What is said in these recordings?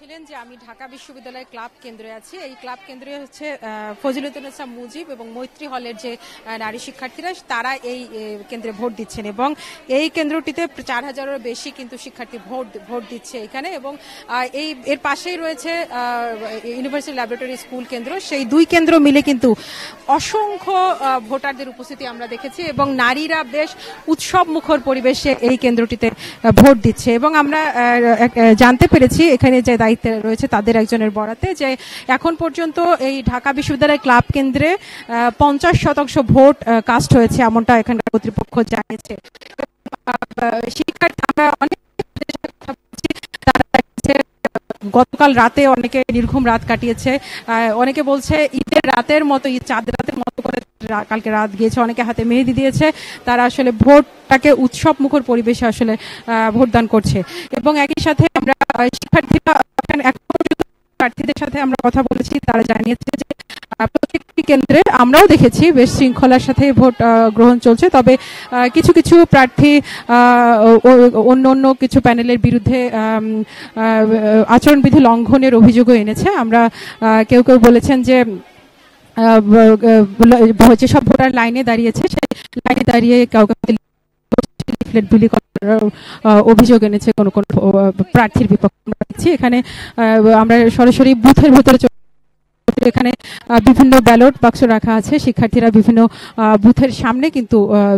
বলছিলেন যে আমি ঢাকা বিশ্ববিদ্যালয় ক্লাব কেন্দ্রে আছি। এই ক্লাব কেন্দ্রে হচ্ছে ফজিলতুন্নেছা মুজিব এবং মৈত্রী হলের যে নারী শিক্ষার্থীরা তারা এই কেন্দ্রে ভোট দিচ্ছেন এবং এই কেন্দ্রটিতে 4000-এরও বেশি কিন্তু শিক্ষার্থী ভোট দিচ্ছে এখানে। এবং এর পাশেই রয়েছে ইউনিভার্সিটি ল্যাবরেটরি স্কুল কেন্দ্র। সেই দুই কেন্দ্র মিলে কিন্তু অসংখ্য ভোটারদের উপস্থিতি আমরা দেখেছি এবং নারীরা বেশ উৎসব মুখর পরিবেশে এই কেন্দ্রটিতে ভোট দিচ্ছে। এবং আমরা জানতে পেরেছি এখানে যে দায়িত্বে রয়েছে তাদের একজনের বরাতে যে এখন পর্যন্ত এই ঢাকা বিশ্ববিদ্যালয় ক্লাব কেন্দ্রে 50% ভোট কাস্ট হয়েছে, এমনটা এখানকার কর্তৃপক্ষ জানিয়েছে। শিক্ষার্থী আমরা অনেক গতকাল রাতে অনেকে নির্ঘুম রাত কাটিয়েছে, অনেকে বলছে ঈদের রাতের মতো, ঈদ চাঁদ রাতের মতো করে কালকে রাত গিয়েছে, অনেকে হাতে মেহেদি দিয়েছে। তারা আসলে ভোটটাকে উৎসব মুখর পরিবেশে আসলে ভোটদান করছে। এবং একই সাথে আমরা শিক্ষার্থীরা এখন পর্যন্ত প্রার্থীদের সাথে আমরা কথা বলেছি, তারা জানিয়েছে যে প্রত্যেকটি কেন্দ্রে আমরাও দেখেছি বেশ শৃঙ্খলার সাথে ভোট গ্রহণ চলছে। তবে কিছু কিছু প্রার্থী অন্য কিছু প্যানেলের বিরুদ্ধে আচরণবিধি লঙ্ঘনের অভিযোগও এনেছে। আমরা কেউ বলেছেন যে যেসব ভোটার লাইনে দাঁড়িয়েছে সেই লাইনে দাঁড়িয়ে কাউকে লিফলেট বিলি করার অভিযোগ এনেছে কোন কোন প্রার্থীর বিপক্ষে। আমরা দেখছি এখানে আমরা সরাসরি বুথের ভেতরে, এখানে বিভিন্ন ব্যালট বাক্স রাখা আছে, শিক্ষার্থীরা বিভিন্ন বুথের সামনে কিন্তু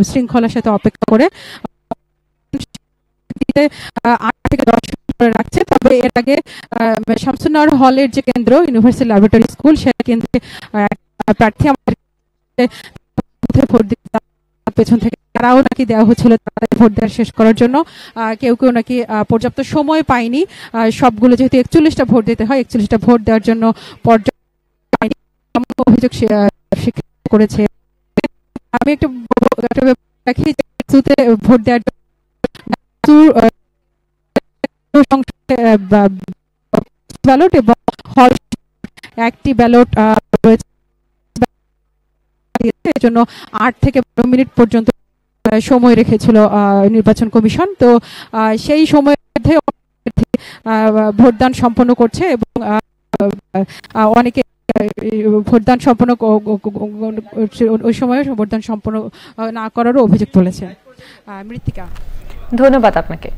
শৃঙ্খলার সাথে অপেক্ষা করে 8 থেকে 10 রাখছে। তবে এর আগে শামসুন্নাহর হলের যে কেন্দ্র ইউনিভার্সিটি ল্যাবরেটরি স্কুল, সেই কেন্দ্রে প্রার্থী আমাদের ভোট দিতে পেছন থেকে তারাও নাকি দেওয়া হচ্ছিল তাদের ভোট দেওয়া শেষ করার জন্য। কেউ নাকি পর্যাপ্ত সময় পায়নি, সবগুলো যেহেতু 41টা ভোট দিতে হয়, 41টা ভোট দেওয়ার জন্য পর্যাপ্ত পায়নি অভিযোগ করেছে। আমি একটু দেখি ভোট দেওয়ার ব্যালট এবং হল একটি ব্যালট রয়েছে, এর জন্য 8 থেকে 12 মিনিট পর্যন্ত সময় রেখেছিল নির্বাচন কমিশন। তো সেই সময়ের মধ্যে ভোটদান সম্পন্ন করছে এবং অনেকে ভোটদান সম্পন্ন ওই সময়ে ভোটদান সম্পন্ন না করারও অভিযোগ তুলেছে। মৃত্তিকা, ধন্যবাদ আপনাকে।